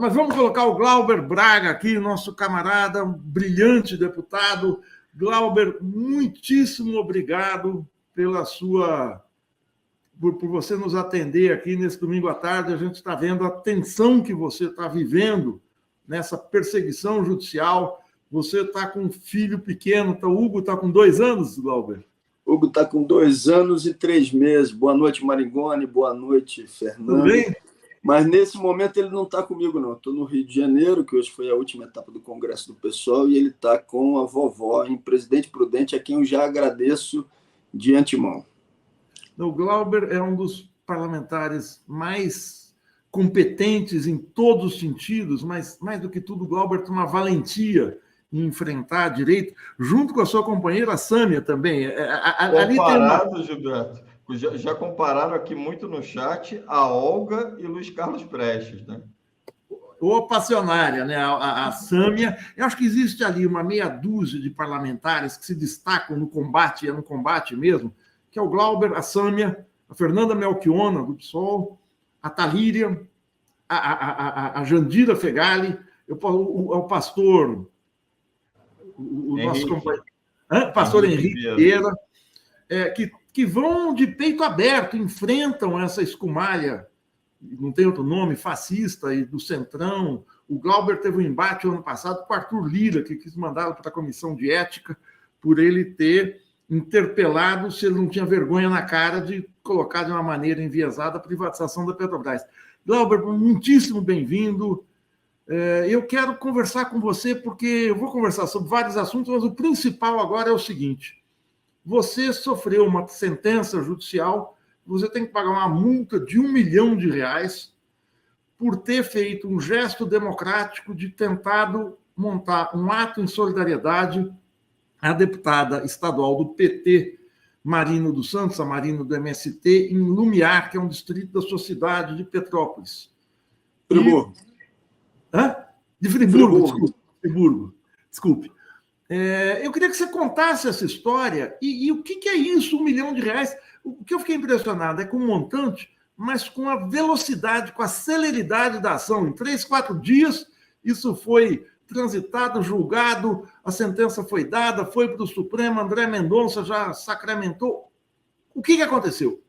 Mas vamos colocar o Glauber Braga aqui, nosso camarada, um brilhante deputado. Glauber, muitíssimo obrigado por você nos atender aqui nesse domingo à tarde. A gente está vendo a tensão que você está vivendo nessa perseguição judicial. Você está com um filho pequeno, então, o Hugo está com 2 anos, Glauber? Hugo está com 2 anos e 3 meses. Boa noite, Maringoni. Boa noite, Fernando. Tudo bem? Mas nesse momento ele não está comigo, não. Estou no Rio de Janeiro, que hoje foi a última etapa do Congresso do PSOL, e ele está com a vovó em Presidente Prudente, a quem eu já agradeço de antemão. O Glauber é um dos parlamentares mais competentes em todos os sentidos, mas, mais do que tudo, o Glauber tem uma valentia em enfrentar a direita, junto com a sua companheira Sâmia também. Comparado, Gilberto, já compararam aqui muito no chat a Olga e Luiz Carlos Prestes, né? Ou passionária, né? A Sâmia. Eu acho que existe ali uma meia dúzia de parlamentares que se destacam no combate, é no combate mesmo, que é o Glauber, a Sâmia, a Fernanda Melchiona, do PSOL, a Talíria, a Jandira Fegali, o pastor, o nosso companheiro, pastor Henrique Vieira, que vão de peito aberto, enfrentam essa escumalha, não tem outro nome, fascista e do Centrão. O Glauber teve um embate ano passado com o Arthur Lira, que quis mandá-lo para a comissão de ética por ele ter interpelado se ele não tinha vergonha na cara de colocar de uma maneira enviesada a privatização da Petrobras. Glauber, muitíssimo bem-vindo. Eu quero conversar com você, porque eu vou conversar sobre vários assuntos, mas o principal agora é o seguinte: você sofreu uma sentença judicial, você tem que pagar uma multa de R$1 milhão por ter feito um gesto democrático de tentado montar um ato em solidariedade à deputada estadual do PT, Marino dos Santos, a Marino do MST, em Lumiar, que é um distrito da sua cidade de Petrópolis. Friburgo. De Friburgo. Desculpe. Eu queria que você contasse essa história e o que é isso, R$1 milhão? O que eu fiquei impressionado é com o montante, mas com a velocidade, com a celeridade da ação. Em 3, 4 dias, isso foi transitado, julgado, a sentença foi dada, foi para o Supremo, André Mendonça já sacramentou. O que aconteceu?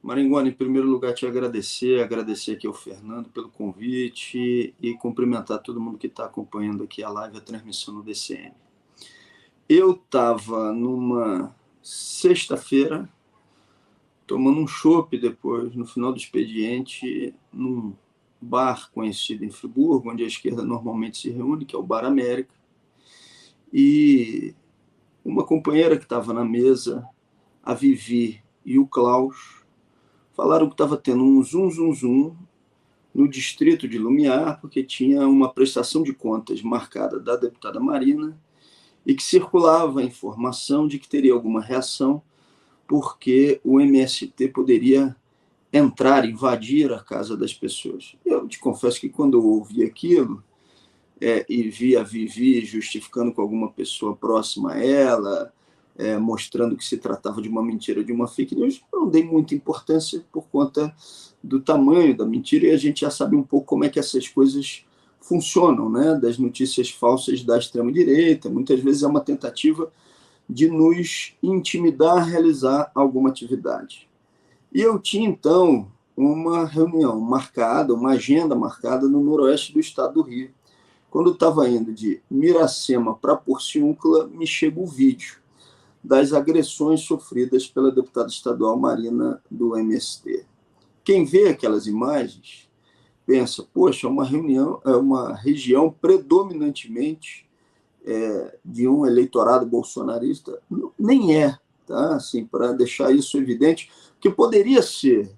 Maringoni, em primeiro lugar, te agradecer aqui ao Fernando pelo convite e cumprimentar todo mundo que está acompanhando aqui a live, a transmissão no DCM. Eu estava numa sexta-feira, tomando um chopp depois, no final do expediente, num bar conhecido em Friburgo, onde a esquerda normalmente se reúne, que é o Bar América, e uma companheira que estava na mesa, a Vivi e o Klaus, falaram que estava tendo um zum no distrito de Lumiar, porque tinha uma prestação de contas marcada da deputada Marina e que circulava a informação de que teria alguma reação porque o MST poderia entrar, invadir a casa das pessoas. Eu te confesso que quando eu ouvi aquilo e vi a Vivi justificando com alguma pessoa próxima a ela, mostrando que se tratava de uma mentira, de uma fake news, eu não dei muita importância por conta do tamanho da mentira, e a gente já sabe um pouco como é que essas coisas funcionam, né? Das notícias falsas da extrema-direita. Muitas vezes é uma tentativa de nos intimidar a realizar alguma atividade. E eu tinha, então, uma reunião marcada, uma agenda marcada no noroeste do estado do Rio. Quando eu estava indo de Miracema para Porciúncula, me chega o vídeo das agressões sofridas pela deputada estadual Marina do MST. Quem vê aquelas imagens pensa, poxa, é uma região predominantemente de um eleitorado bolsonarista. Nem é, tá? Assim, para deixar isso evidente, porque poderia ser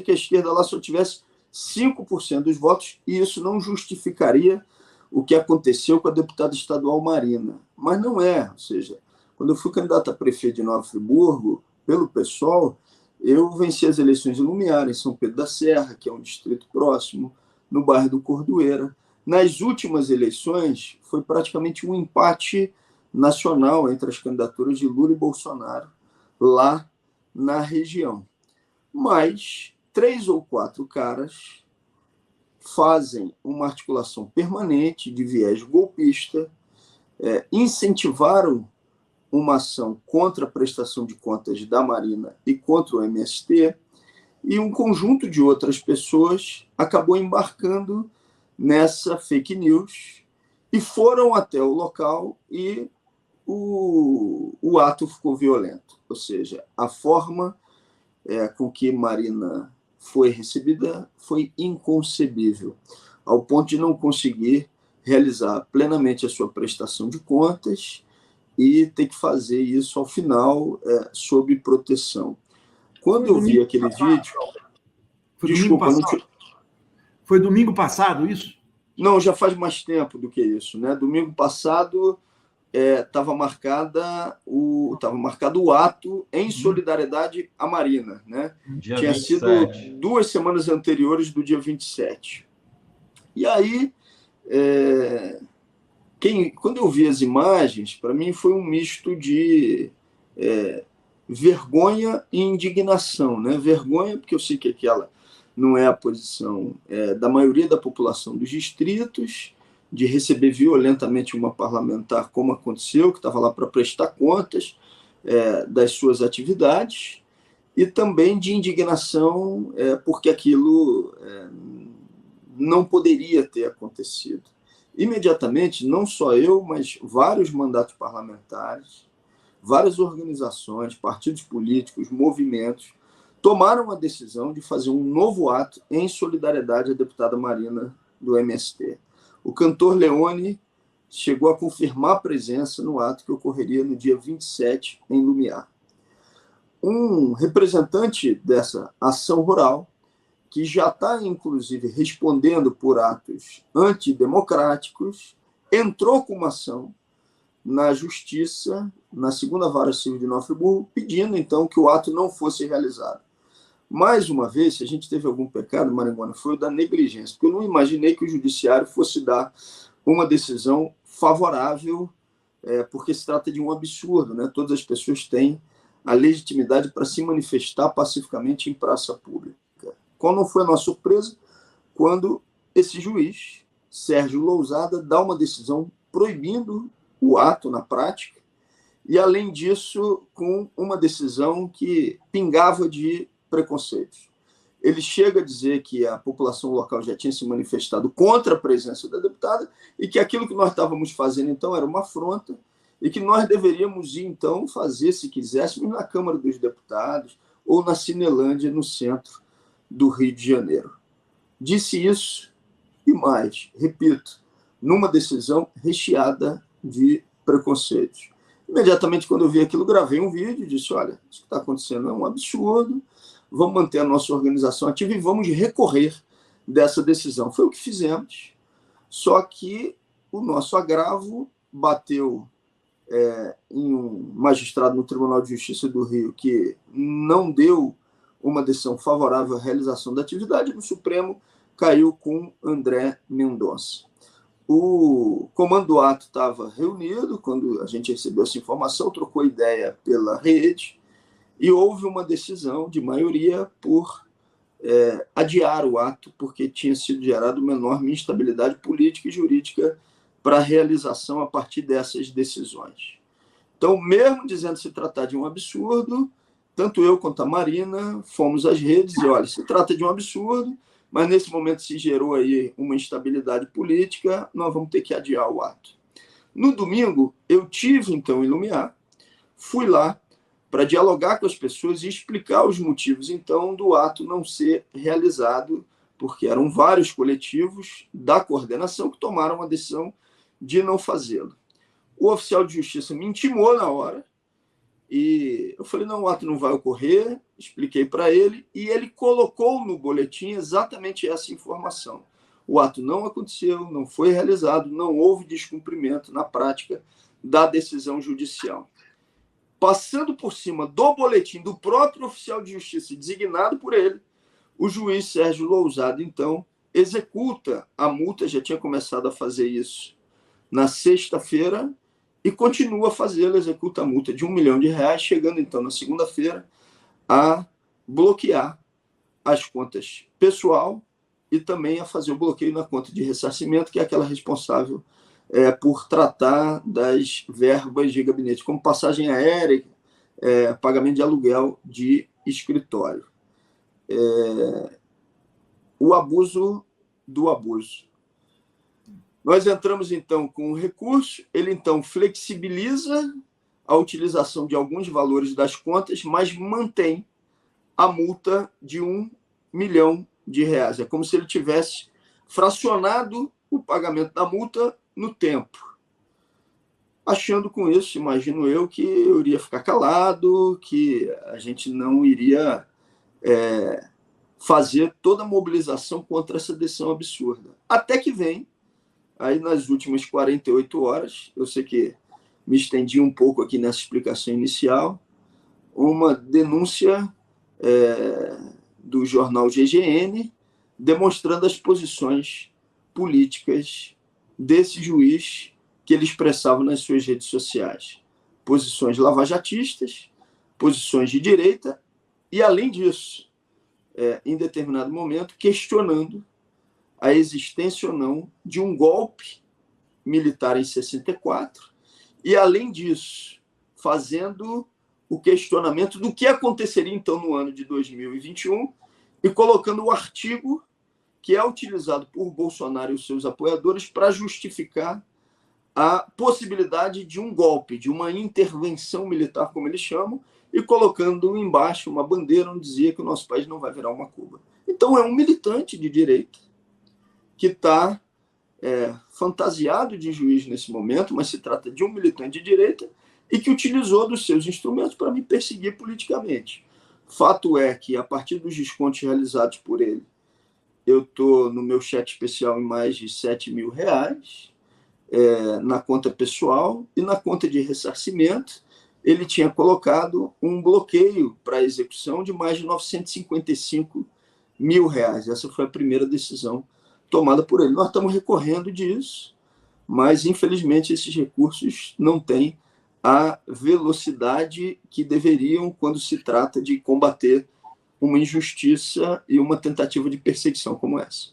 que a esquerda lá só tivesse 5% dos votos, e isso não justificaria o que aconteceu com a deputada estadual Marina. Mas não é, ou seja, quando eu fui candidato a prefeito de Nova Friburgo, pelo PSOL, eu venci as eleições em Lumiar, em São Pedro da Serra, que é um distrito próximo, no bairro do Cordoeira. Nas últimas eleições, foi praticamente um empate nacional entre as candidaturas de Lula e Bolsonaro, lá na região. Mas 3 ou 4 caras fazem uma articulação permanente de viés golpista, incentivaram uma ação contra a prestação de contas da Marina e contra o MST, e um conjunto de outras pessoas acabou embarcando nessa fake news e foram até o local e o ato ficou violento. Ou seja, a forma com que Marina foi recebida foi inconcebível, ao ponto de não conseguir realizar plenamente a sua prestação de contas e ter que fazer isso ao final sob proteção. Quando eu vi aquele vídeo... Desculpa, foi domingo passado isso? Não, já faz mais tempo do que isso, né? Domingo passado estava marcado o ato em solidariedade à Marina, né? Tinha 27. Sido 2 semanas anteriores do dia 27. E aí, quando eu vi as imagens, para mim foi um misto de vergonha e indignação, né? Vergonha, porque eu sei que aquela não é a posição da maioria da população dos distritos, de receber violentamente uma parlamentar, como aconteceu, que estava lá para prestar contas das suas atividades, e também de indignação, porque aquilo não poderia ter acontecido. Imediatamente, não só eu, mas vários mandatos parlamentares, várias organizações, partidos políticos, movimentos, tomaram a decisão de fazer um novo ato em solidariedade à deputada Marina do MST. O cantor Leone chegou a confirmar a presença no ato que ocorreria no dia 27 em Lumiar. Um representante dessa ação rural, que já está, inclusive, respondendo por atos antidemocráticos, entrou com uma ação na Justiça, na 2ª Vara Civil de Nova Friburgo, pedindo, então, que o ato não fosse realizado. Mais uma vez, se a gente teve algum pecado, Maringoni, foi o da negligência, porque eu não imaginei que o judiciário fosse dar uma decisão favorável, porque se trata de um absurdo, né? Todas as pessoas têm a legitimidade para se manifestar pacificamente em praça pública. Qual não foi a nossa surpresa quando esse juiz, Sérgio Lousada, dá uma decisão proibindo o ato na prática, e, além disso, com uma decisão que pingava de preconceitos. Ele chega a dizer que a população local já tinha se manifestado contra a presença da deputada e que aquilo que nós estávamos fazendo, então, era uma afronta e que nós deveríamos ir, então, fazer, se quiséssemos, na Câmara dos Deputados ou na Cinelândia, no centro do Rio de Janeiro. Disse isso e mais, repito, numa decisão recheada de preconceitos. Imediatamente, quando eu vi aquilo, gravei um vídeo e disse, olha, isso que está acontecendo é um absurdo, vamos manter a nossa organização ativa e vamos recorrer dessa decisão. Foi o que fizemos, só que o nosso agravo bateu em um magistrado no Tribunal de Justiça do Rio que não deu uma decisão favorável à realização da atividade, e no Supremo caiu com André Mendonça. O comando do ato estava reunido quando a gente recebeu essa informação, trocou ideia pela rede, e houve uma decisão de maioria por adiar o ato, porque tinha sido gerada uma enorme instabilidade política e jurídica para a realização a partir dessas decisões. Então, mesmo dizendo se tratar de um absurdo, tanto eu quanto a Marina fomos às redes e, olha, se trata de um absurdo, mas nesse momento se gerou aí uma instabilidade política, nós vamos ter que adiar o ato. No domingo, eu tive, então, em Lumiar, fui lá para dialogar com as pessoas e explicar os motivos, então, do ato não ser realizado, porque eram vários coletivos da coordenação que tomaram a decisão de não fazê-lo. O oficial de justiça me intimou na hora, e eu falei, não, o ato não vai ocorrer, expliquei para ele, e ele colocou no boletim exatamente essa informação. O ato não aconteceu, não foi realizado, não houve descumprimento na prática da decisão judicial. Passando por cima do boletim do próprio oficial de justiça designado por ele, o juiz Sérgio Lousada, então, executa a multa, já tinha começado a fazer isso na sexta-feira, e continua a fazê-lo, executa a multa de R$1 milhão, chegando então na segunda-feira a bloquear as contas pessoal e também a fazer o bloqueio na conta de ressarcimento, que é aquela responsável por tratar das verbas de gabinete, como passagem aérea, pagamento de aluguel de escritório. O abuso do abuso. Nós entramos, então, com o recurso, ele, então, flexibiliza a utilização de alguns valores das contas, mas mantém a multa de R$1 milhão. É como se ele tivesse fracionado o pagamento da multa no tempo. Achando com isso, imagino eu, que eu iria ficar calado, que a gente não iria fazer toda a mobilização contra essa decisão absurda. Até que vem, aí nas últimas 48 horas, eu sei que me estendi um pouco aqui nessa explicação inicial, uma denúncia do jornal GGN, demonstrando as posições políticas desse juiz que ele expressava nas suas redes sociais. Posições lavajatistas, posições de direita, e, além disso, em determinado momento, questionando a existência ou não de um golpe militar em 64, e, além disso, fazendo o questionamento do que aconteceria, então, no ano de 2021, e colocando o artigo que é utilizado por Bolsonaro e os seus apoiadores para justificar a possibilidade de um golpe, de uma intervenção militar, como eles chamam, e colocando embaixo uma bandeira onde dizia que o nosso país não vai virar uma Cuba. Então, é um militante de direita que está fantasiado de juiz nesse momento, mas se trata de um militante de direita e que utilizou dos seus instrumentos para me perseguir politicamente. Fato é que, a partir dos descontos realizados por ele, eu estou no meu chat especial em mais de R$7 mil, na conta pessoal, e na conta de ressarcimento ele tinha colocado um bloqueio para a execução de mais de R$955 mil. Essa foi a primeira decisão tomada por ele. Nós estamos recorrendo disso, mas, infelizmente, esses recursos não têm a velocidade que deveriam quando se trata de combater uma injustiça e uma tentativa de perseguição como essa.